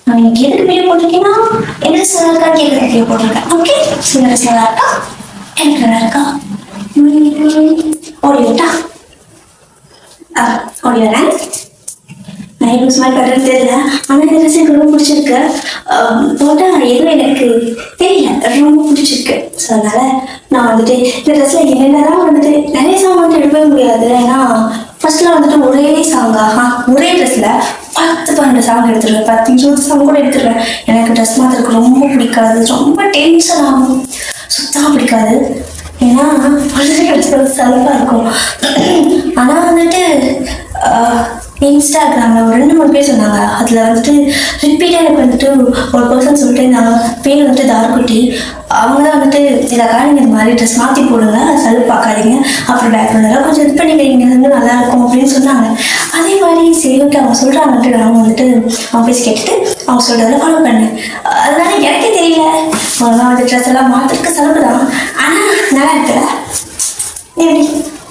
நான் இன்னைக்கு எதுக்கு வீடியோ போட்டிருக்கேன்னா என்ன நல்லா இருக்கா கேட்குற வீடியோ போட்டிருக்கேன். ஓகே, சின்ன நல்லா இருக்கா, எனக்கு நல்லா இருக்கா, ஓடி விட்டா ஓடி வரேன். நான் எப்படி ஸ்மைல் பண்ணுறேன்னு தெரியல, ஆனால் இந்த ட்ரெஸ் எனக்கு ரொம்ப பிடிச்சிருக்கு. போட்டால் எதுவும் எனக்கு தெரியல, ரொம்ப பிடிச்சிருக்கு. ஸோ அதனால நான் வந்துட்டு இந்த ட்ரெஸ்ஸில் என்னென்னதான் வந்துட்டு நிறைய சாங் வந்துட்டு எடுக்கவே முடியாது. ஏன்னா ஃபர்ஸ்ட்லாம் வந்துட்டு ஒரே சாங்காக ஒரே ட்ரெஸ்ஸில் 10-12 சாங் எடுத்துருவேன், 10-20 சாங் கூட எடுத்துருவேன். எனக்கு ட்ரெஸ் மாத்திரக்கு ரொம்ப பிடிக்காது, ரொம்ப டென்ஷன் ஆகும், சுத்தமாக பிடிக்காது. ஏன்னா ட்ரெஸ் சலுப்பாக இருக்கும். ஆனால் வந்துட்டு இன்ஸ்டாகிராமில் ஒரு 2-3 பேர் சொன்னாங்க. அதில் வந்துட்டு ரிப்பீட்டாக எனக்கு வந்துட்டு ஒரு பர்சன் சொல்லிட்டு இருந்தாங்க, பேர் வந்துட்டு தார்குட்டி. அவங்க தான் வந்துட்டு இதாக்கா நீங்கள் இந்த மாதிரி ட்ரெஸ் மாற்றி போடுங்க, சலுப்பு பார்க்காதீங்க, அப்புறம் பேக்ரவுண்டெல்லாம் கொஞ்சம் இது பண்ணிக்கிறீங்க வந்து நல்லாயிருக்கும் அப்படின்னு சொன்னாங்க. அதே மாதிரி சரி ஓகே அவங்க சொல்கிறாங்கன்ட்டு நாங்கள் வந்துட்டு அவங்க பேசி கேட்டுட்டு அவங்க சொல்கிறதெல்லாம் ஃபாலோ பண்ணேன். அதனால எனக்கே தெரியல அவங்க வந்து ட்ரெஸ் எல்லாம் மாற்றிருக்கு சலுப்பு தான். ஆனால் நல்லா இருக்குல்ல, எப்படி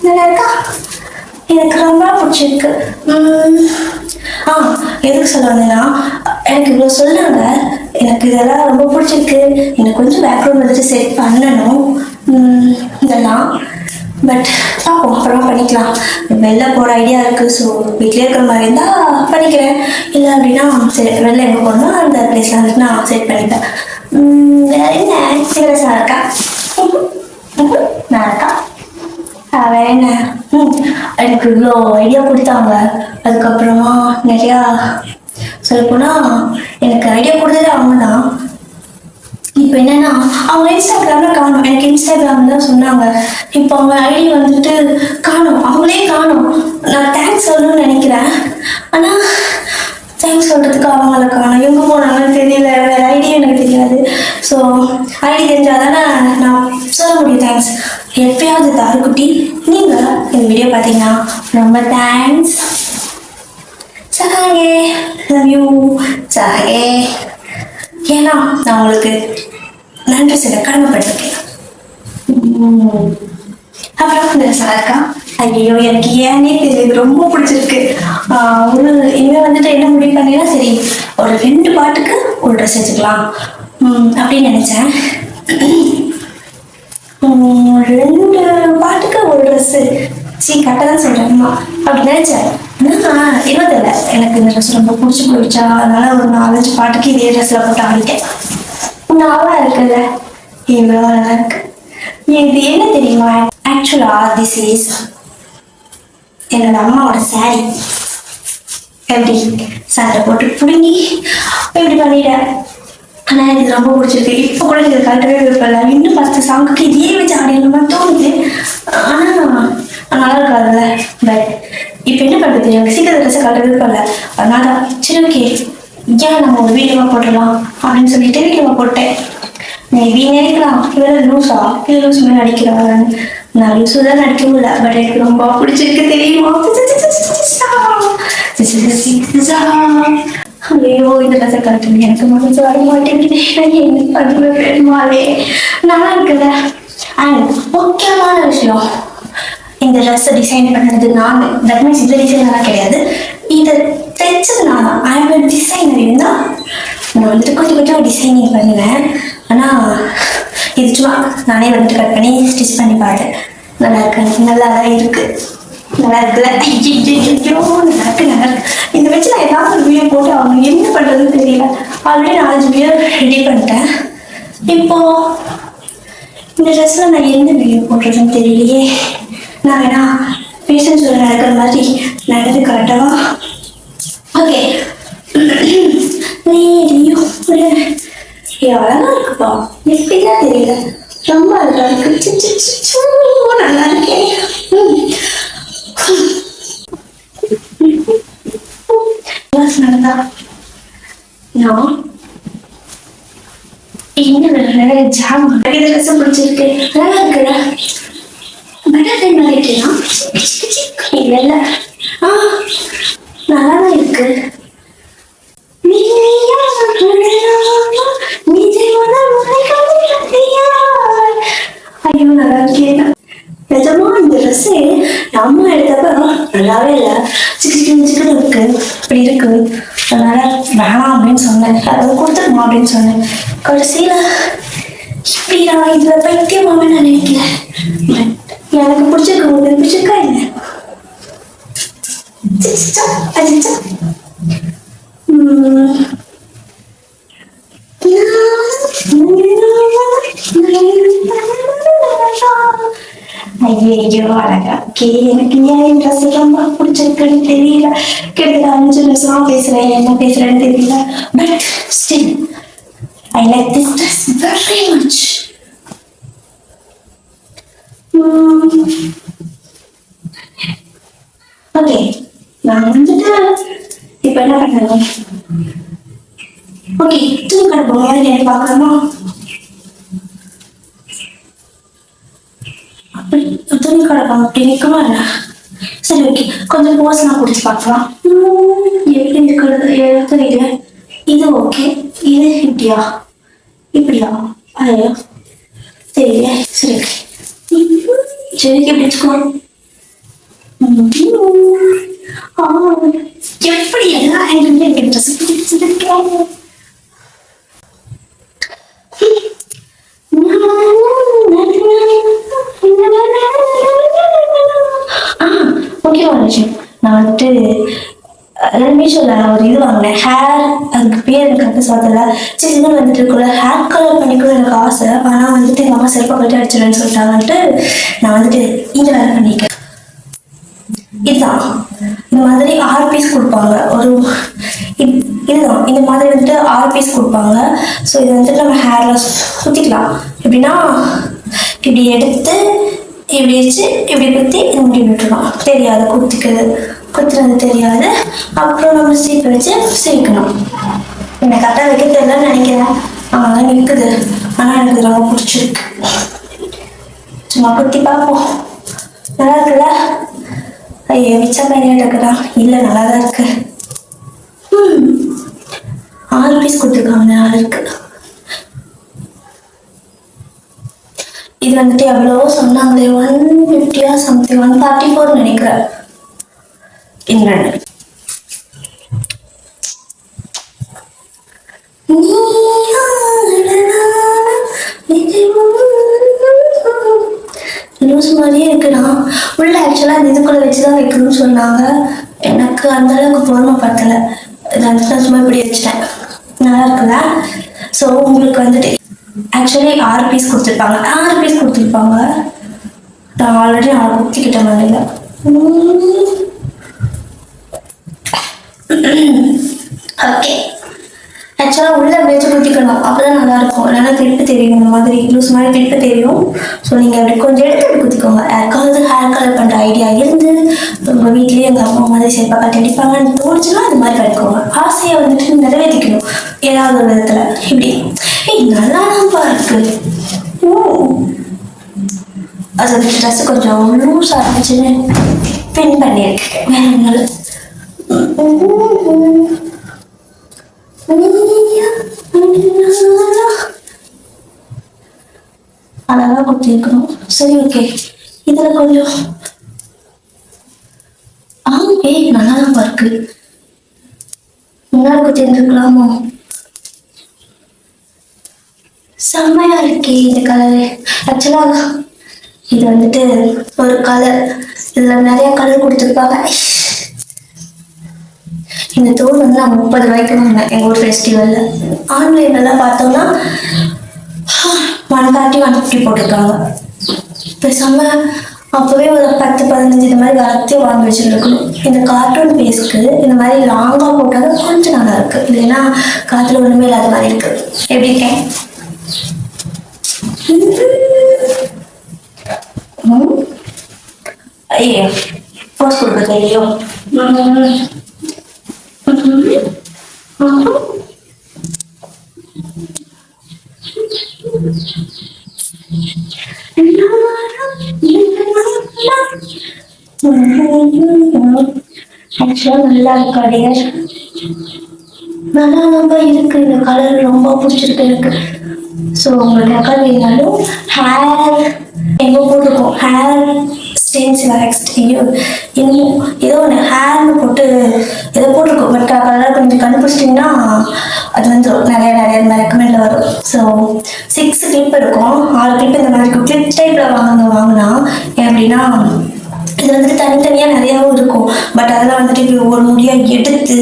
நல்லா இருக்கா, எனக்கு ரொம்ப பிடிச்சிருக்கு. எதுக்கு சொல்ல வந்தேன்னா, எனக்கு இவ்வளோ சொன்னாங்க, எனக்கு இதெல்லாம் ரொம்ப பிடிச்சிருக்கு, எனக்கு கொஞ்சம் பேக்ரவுண்ட் வந்துட்டு செட் பண்ணணும் இதெல்லாம். பட் பார்ப்போம், அப்புறம் பண்ணிக்கலாம். வெளில போகிற ஐடியா இருக்குது. ஸோ வீட்டிலே இருக்கிற மாதிரி இருந்தால் பண்ணிக்கிறேன், இல்லை அப்படின்னா சரி வெளில எங்கே போகணும்னா அந்த பிளேஸில் வந்துட்டு நான் செட் பண்ணிப்பேன். வேறு என்ன சீரியஸாக இருக்கா, நான் இருக்கா வேற என்ன. எனக்கு இவ்வளோ ஐடியா கொடுத்தாங்க. அதுக்கப்புறமா நிறையா சொல்லப்போனால் எனக்கு ஐடியா கொடுத்ததே அவங்க தான். இப்போ என்னன்னா அவங்க இன்ஸ்டாகிராமில் காணும், எனக்கு இன்ஸ்டாகிராம் தான் சொன்னாங்க. இப்போ அவங்க ஐடி வந்துட்டு காணும், அவங்களே காணும். நான் தேங்க்ஸ் சொல்லணும்னு நினைக்கிறேன், ஆனால் தேங்க்ஸ் சொல்கிறதுக்கு அவங்கள காணும், எங்கே போனாங்கன்னு தெரியல, வேறு ஐடியா எனக்கு தெரியாது. ஸோ ஐடி தெரிஞ்சால் தானே நான் சொல்ல முடியும் தேங்க்ஸ். எப்பயாவது தார்குட்டி நீங்கள் இந்த வீடியோ பார்த்தீங்கன்னா ரொம்ப தேங்க்ஸ் சகாங்கே, லவ் யூ சகாங்கே. ஏன்னா நான் உங்களுக்கு நன்றி சொல்ல கடமைப்பட்டிருக்கேன். அப்புறம் இந்த இருக்கா, ஐயோ எனக்கு ஏன்னே தெரியுது, ரொம்ப பிடிச்சிருக்கு. ஒரு இங்கே வந்துட்டு என்ன முடிவு பண்ணீங்கன்னா சரி ஒரு 2 பாட்டுக்கு ஒரு ட்ரெஸ் வச்சுக்கலாம் அப்படின்னு நினச்சேன். 2 பாட்டுக்கு ஒரு ட்ரெஸ்ஸு கரெக்டாக தான் சொல்கிறேன்மா அப்படி நினச்சேன். ஆனால் இருபதில்லை, எனக்கு இந்த ட்ரெஸ் ரொம்ப பிடிச்சி போயிடுச்சா, அதனால ஒரு 4-5 பாட்டுக்கு இதே ட்ரெஸ்ஸில் போட்டு ஆடிட்டேன். நல்லா இருக்குல்ல, இவ்வளோ நல்லா இருக்கு. இது என்ன தெரியுமா, ஆக்சுவலாக திஸ் இஸ் என்னோட அம்மாவோட சாரி. எப்படி சண்டை போட்டு பிடுங்கி இப்படி பண்ணிட்டேன். ஆனால் எனக்கு ரொம்ப பிடிச்சிருக்கு. இப்போ கூட இது கரெக்டாகவே விருப்பம்ல, இன்னும் 10 சாங்குக்கு இதே வச்சு ஆடின தோணுது. ஆனால் நல்லா இருக்காதுல்ல. பட் இப்போ என்ன பண்ணுறது தெரியும், சீக்கிரம் ட்ரெஸ்ஸை கரெக்டாக விருப்பம்ல, அதனால சரி ஓகே ஏன் நம்ம ஒரு வீடியோவாக போட்டுடலாம் அப்படின்னு சொல்லிட்டு வீடியோவாக போட்டேன். மேபி நினைக்கலாம் இவெல்லாம் லூஸா, இல்லை லூஸ் மாதிரி நடிக்கிறாங்க. நான் லூஸு தான் நடிக்கவும் இல்லை, பட் எனக்கு ரொம்ப பிடிச்சிருக்கு தெரியுமா. ஐயோ இந்த ட்ரெஸ்ஸை கரெக்டாக எனக்கு மனசு வர மாட்டேங்குது, என்ன பண்ணுறது பெருமாளே. நல்லா இருக்குல்ல. அண்ட் முக்கியமான விஷயம், இந்த ட்ரெஸ்ஸை டிசைன் பண்ணது நான். தட் மீன்ஸ் இந்த டிசைனெல்லாம் கிடையாது, இதை தைச்சது நான் தான். I am designer. இருந்தால் நான் வந்துட்டு கொஞ்சம் டிசைனிங் பண்ணுவேன். ஆனால் இது சும்மா நானே வந்துட்டு கட் பண்ணி ஸ்டிச் பண்ணி பார்த்தேன். நல்லா இருக்கு, நல்லா தான் இருக்குது, நல்லா இருக்குல்ல. ஐயோ நல்லா இருக்கு, நல்லா இருக்கு. இந்த வச்சு நான் ஏதாவது ஒரு வீடியோ போட்டு அவங்க என்ன பண்ணுறதுன்னு தெரியல. ஆல்ரெடி 4-5 வீடியோ ரெடி பண்ணிட்டேன். இப்போது இந்த ட்ரெஸ்ஸில் நான் எந்த வீடியோ போடுறதுன்னு தெரியலையே. நான் வேணா பேஷன் சொல்ல நடக்கிற மாதிரி நடந்து கரெக்டாக. ஓகே எவ்வளோதான் இருக்குப்பா, எப்படிதான் தெரியல, ரொம்ப அழகா இருக்கு. நல்லா இருக்கேன். நடந்தா நான் என்ன ஜாம் ட்ரெஸ் பிடிச்சிருக்கு, நல்லா இருக்குல்ல. பட்டர்ஃப்ளை மாதிரி இருக்கேனா, இல்லை இல்லை நல்லா தான் இருக்கு. ஐயோ நல்லா இருக்கேன். நிஜமா இந்த ட்ரெஸ்ஸு அம்மா எடுத்தப்ப நல்லாவே இல்லை, சிக்கன் இருக்கு, இப்படி இருக்கு. அதனால வேணாம் அப்படின்னு சொன்னேன், அதை கொடுத்துருமா அப்படின்னு சொன்னேன். கடைசியில இப்படி நான் இதுல பைத்தியமாவே நான் நினைக்கல. எனக்கு பிடிச்சிருக்க உங்களுக்கு பிடிச்சிருக்கா இல்லை? ஐயோ அழகா கே, எனக்கு ஏன் ட்ரெஸ் ரொம்ப பிடிச்சிருக்குன்னு தெரியல. கிட்டத்தட்ட 5 நிமிஷமா பேசுறேன், என்ன பேசுறேன்னு தெரியல. But still I like this dress very much. Okay, நான் வந்துட்டு இப்ப என்ன பண்ணணும்? ஓகே, துணி கடை போய் பார்க்கலாமா? அப்படி துணி கடை அப்படி நிற்கமா இல்லை? சரி ஓகே, கொஞ்சம் போஸ்லாம் குடிச்சு பார்க்கலாம். எப்படி இருக்கிறது தெரியல. இது ஓகே, இது இப்படியா இப்படியா? ஐயோ தெரியல. சரி சரி எப்படிச்சுக்கோ. எப்படி எல்லாம் எனக்கு ட்ரெஸ் பிடிச்சிருக்கேன். முக்கியமான விஷயம், நான் வந்துட்டு மீஷோல ஒரு இது வாங்கினேன், ஹேர், அதுக்கு பேர் எனக்கு அப்போ சொல்லல. சரி இதுன்னு வந்துட்டு இருக்குல்ல, ஹேர் கலர் பண்ணிக்கூட எனக்கு ஆசை. ஆனால் வந்துட்டு எங்கள் அம்மா செருப்பை கட்டி அடிச்சிடுன்னு சொல்லிட்டாங்கன்ட்டு நான் வந்துட்டு இந்த வேலை பண்ணியிருக்கேன். இதுதான், இந்த மாதிரி 6 பீஸ் கொடுப்பாங்க. ஒரு இதுதான், இந்த மாதிரி வந்துட்டு 6 பீஸ் கொடுப்பாங்க. ஸோ இது வந்துட்டு நம்ம ஹேரில் சுற்றிக்கலாம். எப்படின்னா இப்படி எடுத்து இப்படி வச்சு இப்படி குத்தி இது முடி விட்டுருக்கோம். தெரியாது குத்துறது தெரியாது. அப்புறம் நம்ம சீப்பை வச்சு சீக்கணும். என்னை கரெக்டாக வைக்க தெரியலன்னு நினைக்கிறேன். அதான் நிற்குது. ஆனால் எனக்கு ரொம்ப பிடிச்சிருக்கு. சும்மா குத்தி பார்ப்போம். நல்லா இருக்குல்ல? ஐயோ மிச்சா பையன் இருக்குதா? இல்லை நல்லா தான் இருக்கு. 6 பீஸ் கொடுத்துருக்காங்க. நல்லா இருக்கு. இது வந்துட்டு எவ்வளவோ சொன்னாங்களே, 150 சம்திங், 134 நினைக்கிறேன். இன்னொன்று லூஸ் மாதிரியே இருக்குண்ணா. உள்ள ஆக்சுவலாக அந்த இதுக்குள்ள வச்சுதான் வைக்கணும்னு சொன்னாங்க. எனக்கு அந்த அளவுக்கு பொறுமைப்படலை. நான் சும்மா இப்படி வச்சுட்டேன். நல்லா இருக்குல்ல? ஸோ உங்களுக்கு வந்துட்டு ஆக்சுவலி 6 பீஸ் கொடுத்துருப்பாங்க. நான் ஆல்ரெடி 4 குத்திக்கிட்ட மாதிரில. ஓகே, ஆக்சுவலாக உள்ள வச்சு குத்திக்கணும், அப்போதான் நல்லா இருக்கும். இல்லைன்னா கிளிப்பு தெரியும், இந்த மாதிரி லூஸ் மாதிரி கிளிப்பு தெரியும். ஸோ நீங்கள் அப்படி கொஞ்சம் எடுத்து அப்படி குத்திக்கோங்க. யாருக்காவது ஹேர் கலர் பண்ணுற ஐடியா இருந்து உங்கள் வீட்லேயே எங்கள் அம்மா மாதிரி சேர்ப்பா கட்டி அடிப்பாங்கன்னு தோணுச்சுன்னா அது மாதிரி கட்டிக்கோங்க. ஆசையை வந்துட்டு நிறைவேற்றிக்கணும் ஏதாவது ஒரு விதத்தில். இப்படி நல்லா தான் இருக்கு. அது அந்த ட்ரெஸ் கொஞ்சம் லூஸாக இருந்துச்சுன்னு பின் பண்ணியிருக்கேன். வேற ஒன்றும் அழகாக கொடுத்துருக்கணும். சரி ஓகே, இதில் கொஞ்சம் நல்லா தான் இருக்கு. முன்னாடி கொடுத்துருக்கலாமோ? செம்மையா இருக்கே இந்த கலரு. ஆக்சுவலாக இது வந்துட்டு ஒரு கலர், இதுல நிறைய கலர் கொடுத்துருப்பாங்க. இந்த தோல் வந்து நான் 30 ரூபாய்க்கு வாங்கினேன் எங்கள் ஊர் ஃபெஸ்டிவல்ல. ஆன்லைன்லாம் பார்த்தோம்னா 130, 150 போட்டிருக்காங்க. பேசாம அப்பவே ஒரு 10-15 இந்த மாதிரி வளர்த்தே வாங்கி வச்சுருக்கணும். இந்த கார்ட்டூன் பேஸ்க்கு இந்த மாதிரி லாங்காக போட்டாலும் கொஞ்சம் நல்லா இருக்கு. இல்லைன்னா காற்றுல ஒன்றுமே இல்லாத மாதிரி இருக்கு. எப்படி இருக்கேன்? ஐயோ போஸ்ட் கொடுக்க தெரியும். ஆக்சுவலா நல்லா இருக்காது, நல்லா ரொம்ப இருக்கு. இந்த கலர் ரொம்ப பிடிச்சிருக்கு எனக்கு. ஸோ உங்களுக்கு ரெக்கார்ட் வேணாலும் ஹேர் எங்கே போட்டிருக்கோம், ஹேர் ஸ்டென்சில் ஐயோ இன்னும் ஏதோ ஒன்று ஹேர்னு போட்டு ஏதோ போட்டிருக்கோம். பட் அதெல்லாம் கொஞ்சம் கண்டுபிடிச்சிட்டிங்கன்னா அது வந்து நிறைய நிறைய ரெக்கமெண்டில் வரும். ஸோ 6 கிளிப் இருக்கும். 6 கிளிப் இந்த மாதிரி இருக்கும். கிளிப் டைப்பில் வாங்கினா எப்படின்னா இது வந்துட்டு தனித்தனியாக நிறையாவும் இருக்கும். பட் அதெல்லாம் வந்துட்டு இப்படி ஒவ்வொரு முடியாக எடுத்து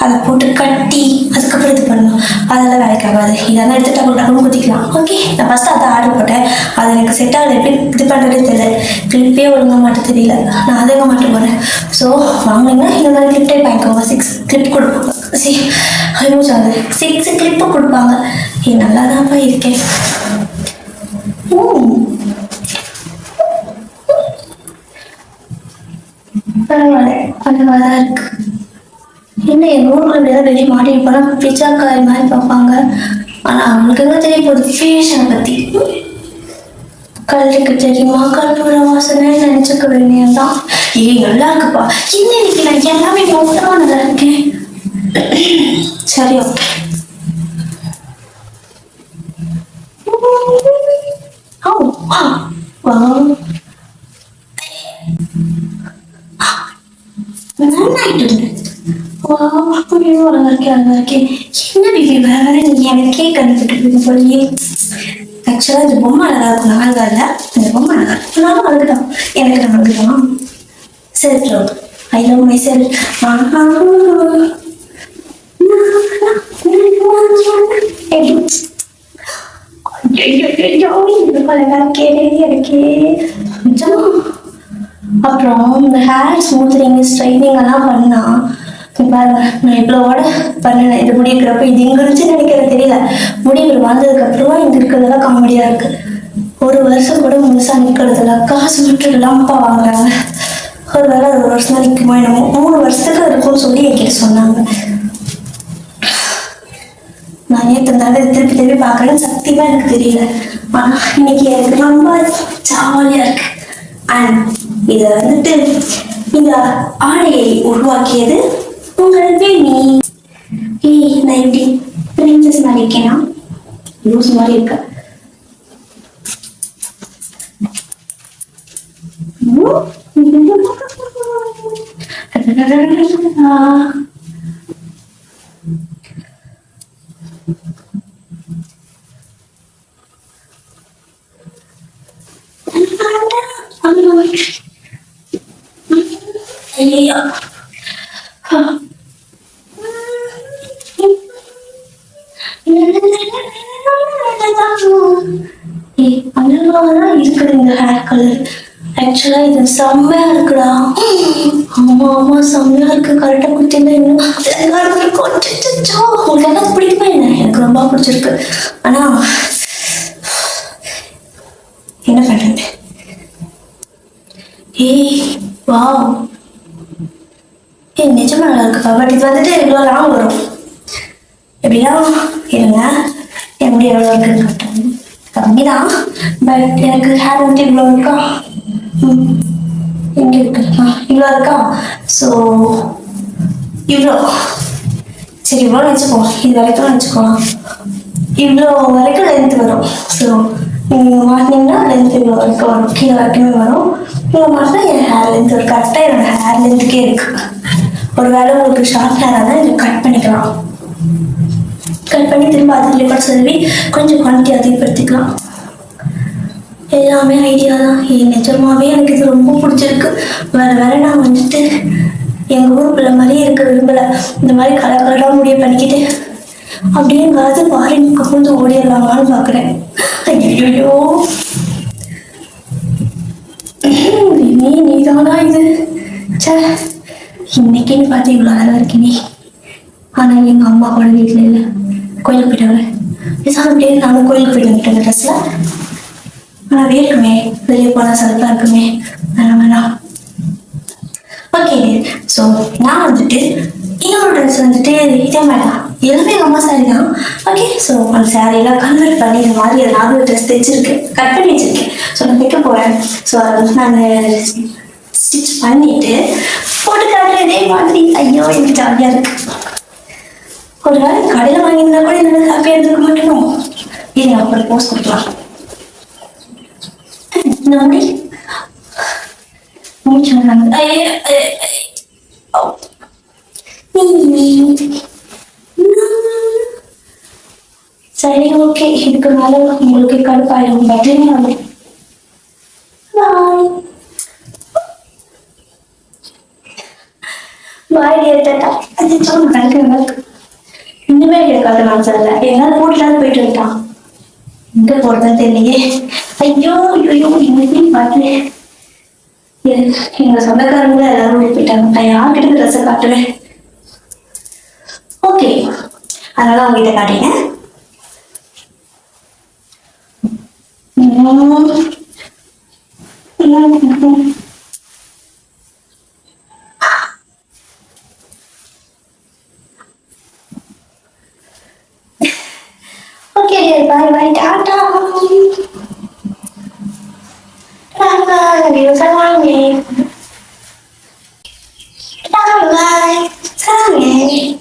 அதை போட்டு கட்டி அதுக்கப்புறம் இது பண்ணணும். அதெல்லாம் வேலைக்கு ஆகாது. இதெல்லாம் எடுத்து டபுள் டபுள் குத்திக்கலாம். ஓகே, நான் ஃபஸ்ட்டு அதை ஆர்டர் போட்டேன். அது எனக்கு செட் ஆகலை. எப்படி இது பண்ணுறதே தெரியல. கிளிப்பே ஒழுங்க மாட்ட தெரியல. நான் அதை மாட்ட போகிறேன். ஸோ வாங்கினீங்கன்னா இந்த மாதிரி கிளிப் டைப் வாங்கிக்கோங்க. 6 கிளிப் கொடுப்பாங்க. சரி ஐயோச்சு அது 6 கிளிப்பு கொடுப்பாங்க. நல்லா தான்ப்பா இருக்கேன். பரவாயில்ல, அழகாக இருக்கு. என்ன என் ஊருக்குள்ள எப்படியாவது வெளியே மாட்டிட்டு போனா பிச்சாக்காய் மாதிரி பார்ப்பாங்க. ஆனா அவங்களுக்கு என்ன தெரிய போகுது ஃபேஷனை பத்தி. கல்லுக்கு தெரியுமா கல்லூர வாசனை நினைச்சுக்க வேண்டியதுதான். நல்லா இருக்குப்பா. இன்னைக்கு நான் எல்லாமே மொத்தமா நல்லா இருக்கேன். சரி ஓகே. என்ன பிபி வேற நீங்க எனக்கே கண்டுபிட்டு போலியே. ஆக்சுவலா இந்த பொம்மை அழகா இருக்கும். அழகா இல்ல, இந்த பொம்மை அழகா இருக்கும். நானும் அழகுதான், எனக்கு நான் அழகுதான். Self love, I love my self. அப்புறம் இந்த ஹேர் ஸ்மூத்னிங் ஸ்ட்ரைட்னிங் எல்லாம் பண்ணா பாருங்க, நான் இவ்வளோட பண்ணேன். இது முடி இருக்கிறப்ப இது இங்க இருந்துச்சுன்னு நினைக்கிறது தெரியல. முடி இவர் வாழ்ந்ததுக்கு அப்புறமா இங்க இருக்கிறதெல்லாம் காமெடியா இருக்கு. ஒரு வருஷம் கூட முழுசா நிக்கிறதுல காசு மட்டும் இல்லாமப்பா வாங்குறாங்க. ஒரு வேலை 1 வருஷம் தான் நிற்குமா என்னமோ. 3 வருஷத்துக்கு இருக்கும்னு சொல்லி என்கிட்ட சொன்னாங்க. நான் நேற்று திருப்பி திருப்பி பார்க்கறேன்னு சத்தியமா எனக்கு தெரியல. ஆனா இன்னைக்கு எனக்கு ரொம்ப ஜாலியா இருக்கு. அண்ட் இத வந்துட்டு இந்த ஆடையை உருவாக்கியது உங்கள் வேணி. நான் எப்படி பிரின்சஸ் மாதிரி இருக்கேனா? லூஸ் மாதிரி இருக்க. அழகாதான் இருக்குது இந்த ஹேர் கலர். ஆக்சுவலா இது செம்மையா இருக்குடா. ஆமா ஆமா செம்மையா இருக்கு. கரெக்டா குத்தினா இன்னும் உங்களுக்கு எல்லாம் பிடிக்குமா என்ன? எனக்கு ரொம்ப பிடிச்சிருக்கு. ஆனா என்ன பண்றது? வாவ், நிஜமா நல்லா இருக்குப்பா. பட் இது வந்துட்டு இவ்வளோ லாங் வரும். எப்படியா இருங்க, எப்படி எவ்வளோ இருக்குன்னு கட்டணும். கம்மிதான், பட் எனக்கு ஹேர் வந்துட்டு இவ்வளோ இருக்கா. எங்க இருக்கு? இவ்வளோ இருக்கா. ஸோ இவ்வளோ சரி, இவ்வளோ வச்சுக்கோங்க. இது வரைக்கும் வச்சுக்கலாம். இவ்வளோ வரைக்கும் லென்த் வரும். ஸோ நீங்கள் மாட்டினீங்கன்னா லென்த் இவ்வளோ வரைக்கும் வரும். கீழே வரைக்குமே வரும். நீங்கள் மாட்டினா என் ஹேர் லென்த் ஒரு கரெக்டாக என்னோட ஹேர் லென்த்துக்கே இருக்கு. ஒரு வேளை உங்களுக்கு ஷார்ட் ஹேராக தான் இதை கட் பண்ணிக்கலாம். கட் பண்ணி திரும்ப அதில் கூட சொல்லி கொஞ்சம் குவான்டிட்டி அதிகப்படுத்திக்கலாம். எல்லாமே ஐடியா தான். நிஜமாவே எனக்கு இது ரொம்ப பிடிச்சிருக்கு. வேற நான் வந்துட்டு எங்கள் ஊர் பிள்ளை மாதிரியே இருக்க விரும்பலை. இந்த மாதிரி கலர் கலராக முடிய பண்ணிக்கிட்டு அப்படியே எங்காவது பாரினுக்கு வந்து ஓடிடலாமான்னு பார்க்குறேன். ஐயோ நீதானா இது? சே, இன்னைக்குன்னு பார்த்து இவ்வளோ அழகாக இருக்கீங்க. ஆனால் எங்கள் அம்மா கூட வீட்டில் இல்லை, கோயிலுக்கு போயிட்டாங்க. அப்படியே நானும் கோயிலுக்கு போயிட்டு வந்துட்டேன் இந்த ட்ரெஸ்ஸில். ஆனால் வேணுமே, வெளியே போனால் சலுப்பாக இருக்குமே, வேணாம். ஓகே, ஸோ நான் வந்துட்டு இன்னொரு ட்ரெஸ் வந்துட்டு இதே மாதிரி தான். எல்லாமே எங்கள் அம்மா சாரி தான். ஓகே, ஸோ அந்த சாரியெல்லாம் கன்வெர்ட் பண்ணி இந்த மாதிரி ஏதாவது ட்ரெஸ் தைச்சிருக்கேன், கட் பண்ணி வச்சிருக்கேன். ஸோ நான் தைக்க போகிறேன். ஸோ அதை வந்து நான் ஸ்டிச் பண்ணிட்டு போட்டு காட்டுறேன் இதே மாதிரி. ஐயோ எனக்கு ஜாலியாக இருக்கு. ஒரு வேளை கடையில் வாங்கியிருந்தா கூட என்ன ஹாப்பியாக இருந்துக்க மாட்டோம். இது அப்புறம் போஸ்ட் கொடுக்கலாம். நம்பி சரி, ஓகே. இதுக்கு மேல உங்களுக்கு கடுப்பாயிரும். பட்டன் பாய். பாய் ஏத்தட்டா. அது சொன்ன இன்னுமே கேட்காத மனசில் எங்களால் போட்டுலாம் போயிட்டு வந்துட்டான். எங்க போறதுன்னு தெரியலையே. ஐயோ ஐயோ, இன்னைக்கு பார்த்து எங்க சொந்தக்காரங்க எல்லாரும் ஓடி போயிட்டாங்க. நான் யார்கிட்ட ட்ரெஸ்ஸை காட்டுவேன்? ஓகே, அதனால அவங்ககிட்ட காட்டினேன். ஓகே, பாய் பாய், டாடா. 사랑해. 사랑해. 사랑해.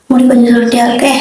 முடி கொஞ்சம் சுருட்டியா இருக்கே.